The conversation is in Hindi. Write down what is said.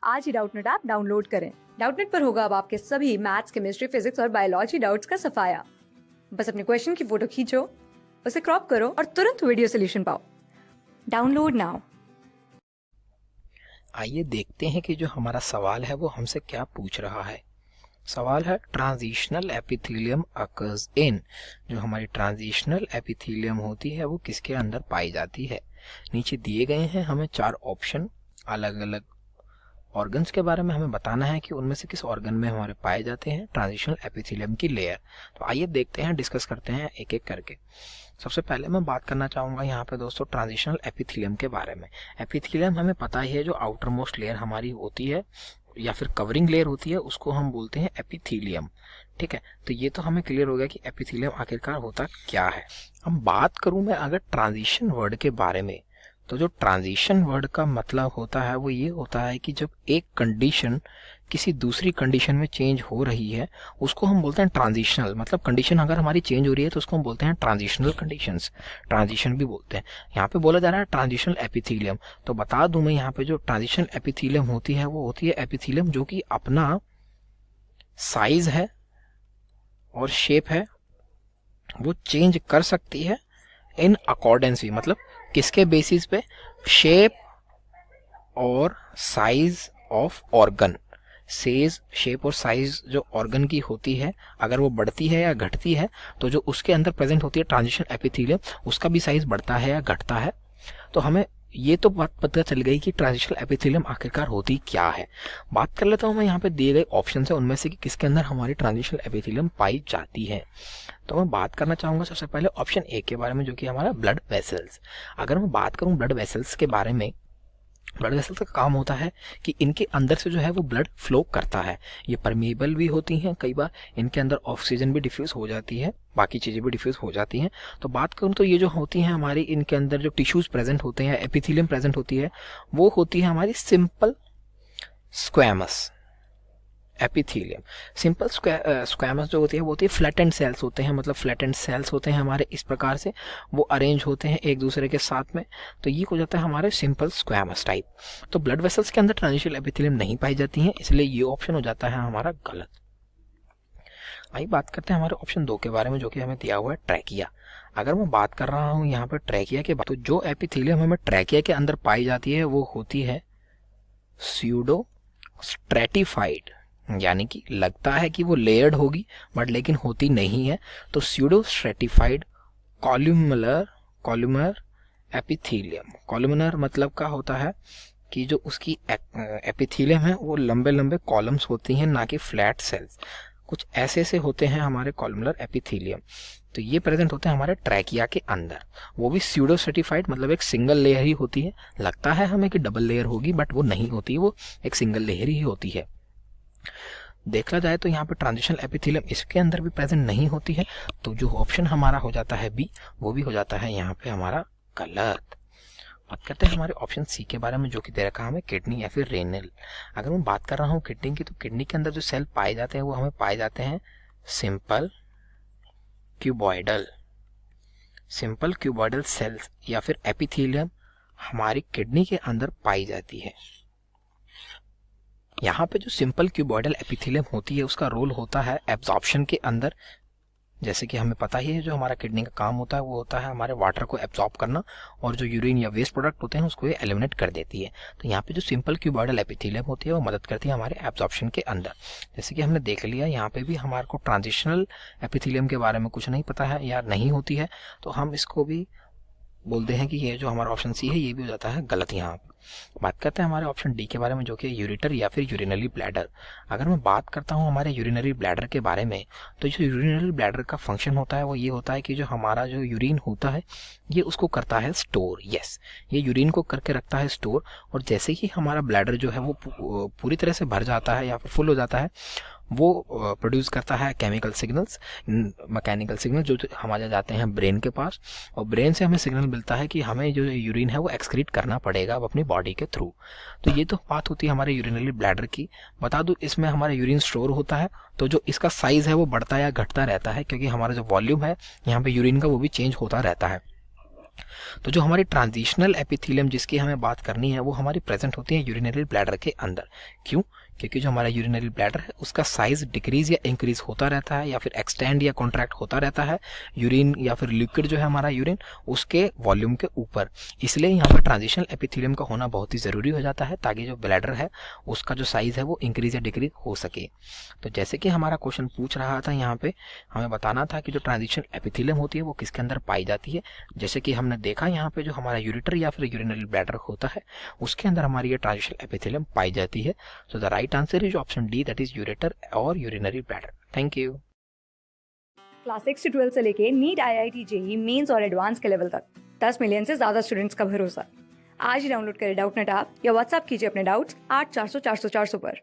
आज ही डाउटनेट ऐप डाउनलोड करें। डाउटनेट पर होगा अब आपके सभी मैथ्स, केमिस्ट्री, फिजिक्स और बायोलॉजी डाउट्स का सफाया। बस अपने क्वेश्चन की फोटो खींचो, उसे क्रॉप करो और तुरंत वीडियो सोल्यूशन पाओ। Download now. आइए देखते हैं कि जो हमारा सवाल है वो हमसे क्या पूछ रहा है। सवाल है ट्रांजिशनल एपिथेलियम अकर्स इन। जो हमारी ट्रांजिशनल एपिथेलियम होती है वो किसके अंदर पाई जाती है। नीचे दिए गए हैं हमें 4 ऑप्शन, अलग अलग ऑर्गन्स के बारे में हमें बताना है कि उनमें से किस ऑर्गन में हमारे पाए जाते हैं ट्रांजिशनल एपिथेलियम की लेयर। तो आइए देखते हैं, डिस्कस करते हैं एक एक करके। सबसे पहले मैं बात करना चाहूँगा यहाँ पे दोस्तों ट्रांजिशनल एपिथेलियम के बारे में। एपिथेलियम हमें पता ही है, जो आउटर मोस्ट लेयर हमारी होती है या फिर कवरिंग लेयर होती है उसको हम बोलते हैं एपिथेलियम। ठीक है, तो ये तो हमें क्लियर हो गया कि एपिथेलियम आखिरकार होता क्या है। अब बात करूँ मैं अगर ट्रांजिशन वर्ड के बारे में, तो जो ट्रांजिशन वर्ड का मतलब होता है वो ये होता है कि जब एक कंडीशन किसी दूसरी कंडीशन में चेंज हो रही है उसको हम बोलते हैं ट्रांजिशनल। मतलब कंडीशन अगर हमारी चेंज हो रही है तो उसको हम बोलते हैं ट्रांजिशनल कंडीशंस, ट्रांजिशन भी बोलते हैं। यहाँ पे बोला जा रहा है ट्रांजिशनल एपिथेलियम, तो बता दूं मैं यहाँ पे जो ट्रांजिशनल एपिथेलियम होती है वो होती है एपिथेलियम जो कि अपना साइज है और शेप है वो चेंज कर सकती है इन अकॉर्डेंस भी। मतलब किसके बेसिस पे? शेप और size of organ. Says shape और साइज जो ऑर्गन की होती है अगर वो बढ़ती है या घटती है तो जो उसके अंदर प्रेजेंट होती है ट्रांजिशन एपिथेलियम उसका भी साइज बढ़ता है या घटता है। तो हमें ये तो बात पता चल गई कि ट्रांजिशनल एपिथेलियम आखिरकार होती क्या है। बात कर लेता हूँ मैं यहाँ पे दिए गए ऑप्शन है उनमें से कि किसके अंदर हमारी ट्रांजिशनल एपिथेलियम पाई जाती है। तो मैं बात करना चाहूँगा सबसे पहले ऑप्शन ए के बारे में, जो कि हमारा ब्लड वेसल्स। अगर मैं बात करूँ ब्लड वेसल्स के बारे में, ब्लड वेसल्स का काम होता है कि इनके अंदर से जो है वो ब्लड फ्लो करता है। ये परमेबल भी होती हैं, कई बार इनके अंदर ऑक्सीजन भी डिफ्यूज हो जाती है, बाकी चीज़ें भी डिफ्यूज हो जाती हैं। तो बात करूँ तो ये जो होती हैं हमारी, इनके अंदर जो टिश्यूज प्रेजेंट होते हैं, एपिथेलियम प्रेजेंट होती है, वो होती है हमारी simple squamous epithelium. Simple squamous जो होती है वो होती है फ्लैटेंड सेल्स होते हैं। मतलब फ्लैटेंड सेल्स होते हैं हमारे इस प्रकार से, वो अरेंज होते हैं एक दूसरे के साथ में, तो ये हो जाता है हमारे सिंपल स्क्वैमस टाइप। तो ब्लड वेसल्स के अंदर ट्रांजिशनल एपिथेलियम नहीं पाई जाती हैं, इसलिए ये ऑप्शन हो जाता है हमारा गलत। आइए बात करते हैं हमारे ऑप्शन 2 के बारे में, जो कि हमें दिया हुआ है ट्रैकिया। अगर मैं बात कर रहा हूँ यहाँ पर ट्रैकिया के, तो जो एपिथेलियम हमें ट्रैकिया के अंदर पाई जाती है वो होती है स्यूडो स्ट्रेटिफाइड, यानी कि लगता है कि वो लेयर्ड होगी बट लेकिन होती नहीं है। तो स्यूडो स्ट्रेटिफाइड कॉलुमर एपिथेलियम। कॉलुमर मतलब का होता है कि जो उसकी एपिथेलियम है वो लंबे लंबे कॉलम्स होती हैं, ना कि फ्लैट सेल्स। कुछ ऐसे से होते हैं हमारे कॉलुमर एपिथेलियम। तो ये प्रेजेंट होते हैं हमारे ट्रैकिया के अंदर। वो भी स्यूडो स्ट्रेटिफाइड, मतलब एक सिंगल लेयर ही होती है। लगता है हमें कि डबल लेयर होगी बट वो नहीं होती, वो एक सिंगल लेयर ही होती है। देखा जाए तो यहाँ पे ट्रांजिशनल एपिथेलियम इसके अंदर भी प्रेजेंट नहीं होती है, तो जो ऑप्शन हमारा हो जाता है बी, वो भी हो जाता है यहाँ पे हमारा गलत। बात करते हैं हमारे ऑप्शन सी के बारे में, जो कि दे रखा है हमें किडनी या फिर रेनल। अगर मैं बात कर रहा हूँ किडनी की, तो किडनी के अंदर जो सेल पाए जाते हैं वो हमें पाए जाते हैं simple cuboidal. Simple cuboidal cells या फिर एपिथेलियम हमारी किडनी के अंदर पाई जाती है। यहाँ पे जो सिंपल क्यूबॉइडल एपिथेलियम होती है उसका रोल होता है एब्जॉर्प्शन के अंदर। जैसे कि हमें पता ही है जो हमारा किडनी का काम होता है वो होता है हमारे वाटर को एब्जॉर्ब करना, और जो यूरिन या वेस्ट प्रोडक्ट होते हैं उसको ये एलिमिनेट कर देती है। तो यहाँ पे जो सिंपल क्यूबॉइडल एपिथेलियम होती है वो मदद करती है हमारे एब्जॉर्प्शन के अंदर। जैसे कि हमने देख लिया यहाँ पे भी हमारे को ट्रांजिशनल एपिथेलियम के बारे में कुछ नहीं पता है या नहीं होती है, तो हम इसको भी बोलते हैं कि ये जो हमारा ऑप्शन सी है ये भी हो जाता है गलत। यहाँ बात करते हैं हमारे ऑप्शन डी के बारे में, जो कि यूरेटर या फिर यूरिनरी ब्लैडर। अगर मैं बात करता हूँ हमारे यूरिनरी ब्लैडर के बारे में, तो जो यूरिनरी ब्लैडर का फंक्शन होता है वो ये होता है कि जो हमारा जो यूरिन होता है ये उसको करता है स्टोर। यस, ये यूरिन को करके रखता है स्टोर, और जैसे ही हमारा ब्लैडर जो है वो पूरी तरह से भर जाता है या फिर फुल हो जाता है, वो प्रोड्यूस करता है केमिकल सिग्नल्स, मैकेनिकल सिग्नल जो हमारे जाते हैं ब्रेन के पास, और ब्रेन से हमें सिग्नल मिलता है कि हमें जो यूरिन है वो एक्सक्रीट करना पड़ेगा अब अपनी बॉडी के थ्रू। तो ये तो बात होती है हमारे यूरिनरी ब्लैडर की। बता दूं इसमें हमारा यूरिन स्टोर होता है, तो जो इसका साइज है वो बढ़ता या घटता रहता है, क्योंकि हमारा जो वॉल्यूम है यहाँ पे यूरिन का वो भी चेंज होता रहता है। तो जो हमारी ट्रांजिशनल एपिथेलियम जिसकी हमें बात करनी है वो हमारी प्रेजेंट होती है यूरिनरी ब्लैडर के अंदर। क्यों? क्योंकि जो हमारा यूरिनरी ब्लैडर है उसका साइज डिक्रीज या इंक्रीज होता रहता है या फिर एक्सटेंड या कॉन्ट्रैक्ट होता रहता है यूरिन या फिर लिक्विड जो है हमारा यूरिन उसके वॉल्यूम के ऊपर। इसलिए यहाँ पर ट्रांजिशनल एपिथेलियम का होना बहुत ही ज़रूरी हो जाता है ताकि जो ब्लैडर है उसका जो साइज़ है वो इंक्रीज या डिक्रीज हो सके। तो जैसे कि हमारा क्वेश्चन पूछ रहा था यहाँ पे हमें बताना था कि जो ट्रांजिशनल एपिथेलियम होती है वो किसके अंदर पाई जाती है। जैसे कि हमने देखा यहाँ पे जो हमारा यूरेटर या फिर यूरिनरी ब्लैडर होता है उसके अंदर हमारी ये ट्रांजिशनल एपिथेलियम पाई जाती है। So the right answer is option D, that is ureter और urinary bladder. Thank you. Class 6 से 12 से लेके नीट, IIT, JEE मेंस और एडवांस के लेवल तक 10 मिलियन से ज्यादा स्टूडेंट्स का भरोसा। आज ही डाउनलोड करें डाउटनेट ऐप या व्हाट्सएप कीजिए अपने डाउट्स 8400 400 400 पर।